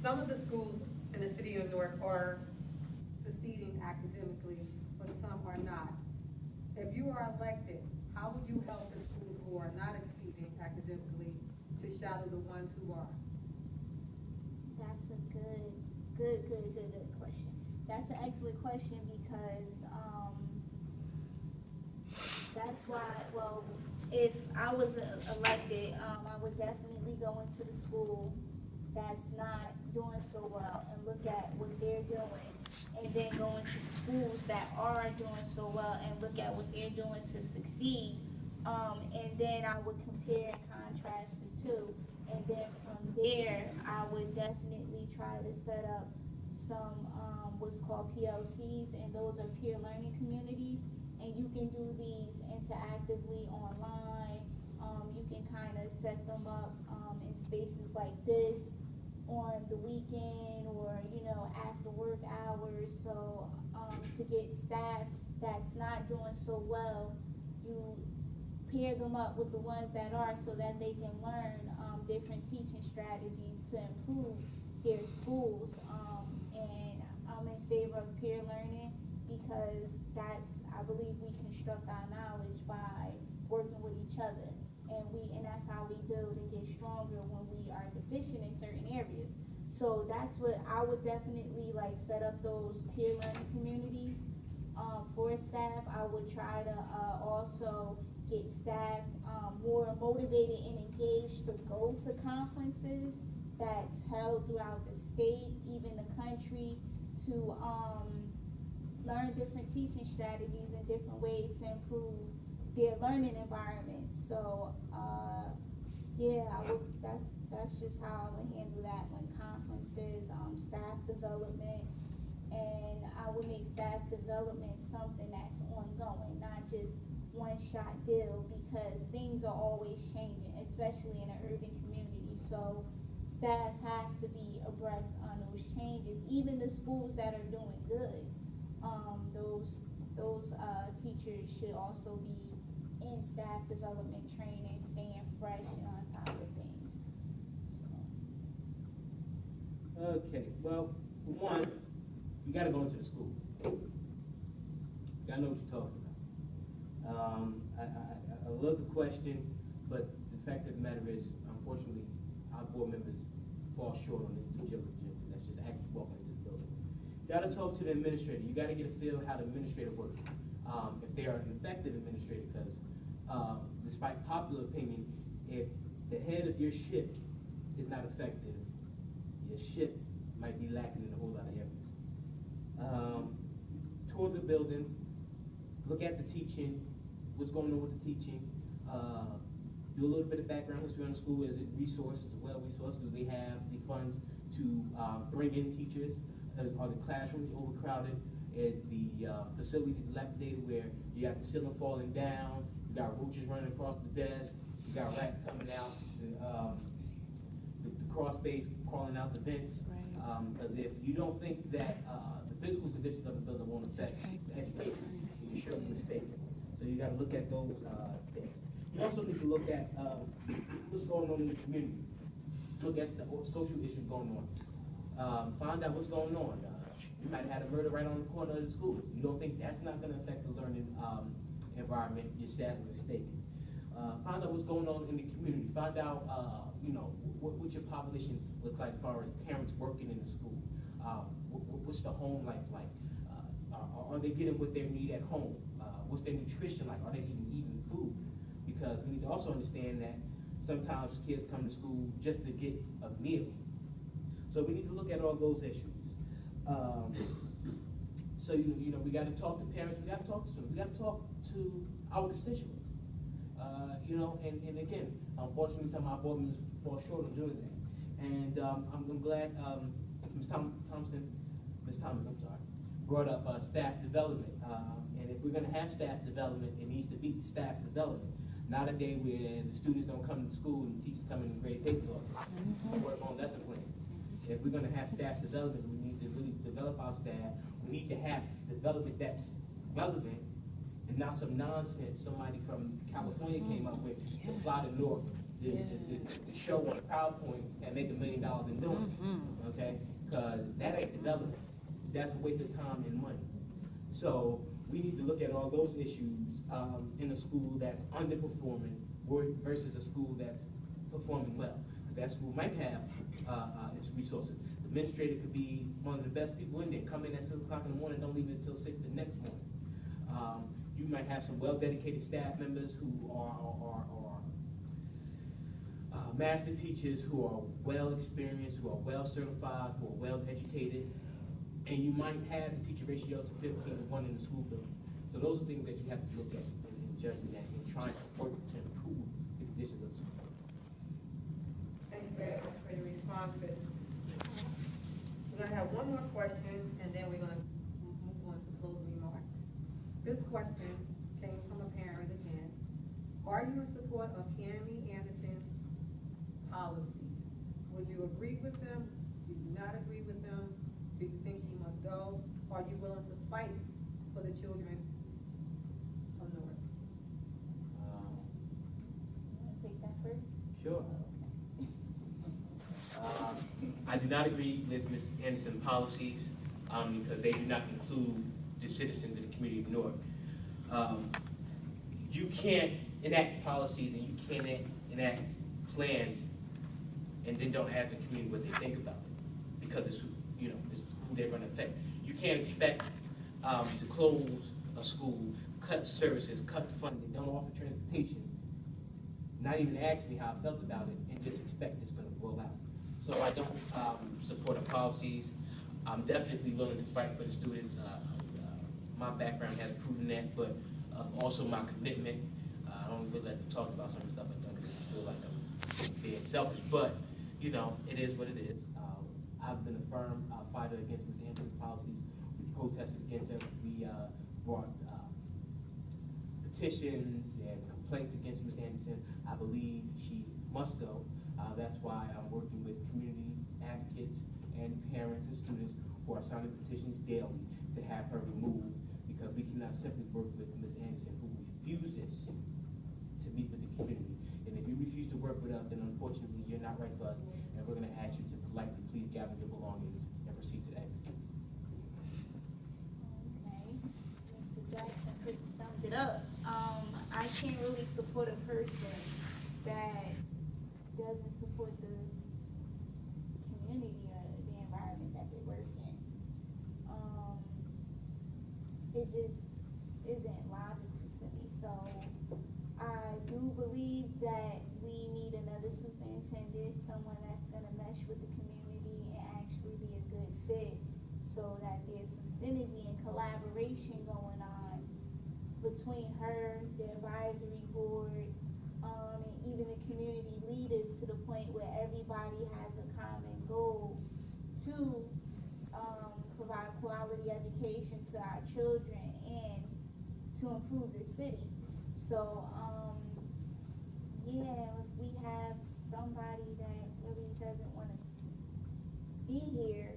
some of the schools in the city of Newark are succeeding academically, but some are not. If you are elected, how would you help the schools who are not exceeding academically to shadow the ones who are? That's a good question. That's an excellent question because that's why, well, if I was elected, I would definitely go into the school that's not doing so well and look at what they're doing, and then go into the schools that are doing so well and look at what they're doing to succeed, and then I would compare and contrast the two, and then from there I would definitely try to set up some what's called PLCs, and those are peer learning communities, and you can do these interactively online. You can kind of set them up in spaces like this on the weekend or, you know, after work hours. So to get staff that's not doing so well, you pair them up with the ones that are, so that they can learn different teaching strategies to improve their schools. And I'm in favor of peer learning because I believe we construct our knowledge by working with each other. And that's how we build and get stronger when we are deficient in certain areas. So that's what I would definitely like, set up those peer learning communities for staff. I would try to also get staff more motivated and engaged to go to conferences that's held throughout the state, even the country, to learn different teaching strategies and different ways to improve their learning environment. So yeah, that's just how I would handle that when conferences, staff development, and I would make staff development something that's ongoing, not just one-shot deal, because things are always changing, especially in an urban community. So staff have to be abreast on those changes. Even the schools that are doing good, those teachers should also be in staff development training, staying fresh and on top of things. So. Okay, well, for one, you got to go into the school. You got to know what you're talking about. I love the question, but the fact of the matter is, unfortunately, our board members fall short on this due diligence, and that's just actually walking into the building. You got to talk to the administrator. You got to get a feel how the administrator works. If they are an effective administrator, because despite popular opinion, if the head of your ship is not effective, your ship might be lacking in a whole lot of areas. Tour the building, look at the teaching, what's going on with the teaching, do a little bit of background history on the school. Is it resourced, is it well resourced? Do they have the funds to bring in teachers? Are the classrooms overcrowded? Is the facilities dilapidated where you got the ceiling falling down, you got roaches running across the desk, you got rats coming out, the crawl space crawling out the vents? Because if you don't think that the physical conditions of the building won't affect the education, you're surely mistaken. So you got to look at those things. You also need to look at what's going on in the community. Look at the social issues going on. Find out what's going on. You might have had a murder right on the corner of the school. If you don't think that's not going to affect the learning environment, you're sadly mistaken. Find out what's going on in the community. Find out, you know, what your population looks like as far as parents working in the school. What's the home life like? Are they getting what they need at home? What's their nutrition like? Are they even eating food? Because we need to also understand that sometimes kids come to school just to get a meal. So we need to look at all those issues. So you know, we got to talk to parents. We got to talk to students. We got to talk to our constituents. You know, and again, unfortunately, some of our board members fall short of doing that. And I'm glad Ms. Thompson, brought up staff development. And if we're going to have staff development, it needs to be staff development. Not a day where the students don't come to school and the teachers come in and grade papers off and work on lesson plans. If we're going to have staff development, we need to really develop our staff. We need to have development that's relevant and not some nonsense somebody from California came up with to fly to Newark, to show on PowerPoint and make $1 million in doing it. okay? Because that ain't development. That's a waste of time and money. So we need to look at all those issues in a school that's underperforming versus a school that's performing well. That school might have its resources. The administrator could be one of the best people in there, come in at 6 o'clock in the morning, don't leave it until 6 the next morning. You might have some well-dedicated staff members who are master teachers, who are well-experienced, who are well-certified, who are well-educated, and you might have the teacher ratio to 15 to 1 in the school building. So those are things that you have to look at in judging that and trying to work to improve the conditions of the school. Thank you very much for your responses. We're gonna have one more question, and then we're gonna move on to closing remarks. This question came from a parent again. Are you in support of Cammy Anderson policies? Would you agree with them? Do you not agree with them? Do you think she must go? Are you willing to fight for the children of Newark? You wanna take that first? Sure. I do not agree with Ms. Anderson's policies because they do not include the citizens of the community of Newark. You can't enact policies and you can't enact plans and then don't ask the community what they think about it, because it's it's who they're going to affect. You can't expect to close a school, cut services, cut funding, don't offer transportation, not even ask me how I felt about it, and just expect it's going to roll out. So I don't support the policies. I'm definitely willing to fight for the students. My background has proven that, but also my commitment. I don't really like to talk about some of the stuff I've done because I feel like I'm being selfish, but it is what it is. I've been a firm fighter against Ms. Anderson's policies. We protested against her. We brought petitions and complaints against Ms. Anderson. I believe she must go. That's why I'm working with community advocates and parents and students who are signing petitions daily to have her removed, because we cannot simply work with Ms. Anderson, who refuses to meet with the community. And if you refuse to work with us, then unfortunately you're not right for us, and we're going to ask you to politely please gather your belongings and proceed to the exit. Okay, Mr. Jackson pretty summed it up. I can't really support a person that doesn't support the community or the environment that they work in. It just isn't logical to me. So I do believe that we need another superintendent, someone that's gonna mesh with the community and actually be a good fit, so that there's some synergy and collaboration going on between her, the advisory board, and even the community leaders, to the point where everybody has a common goal to provide quality education to our children and to improve the city. So, yeah, if we have somebody that really doesn't want to be here,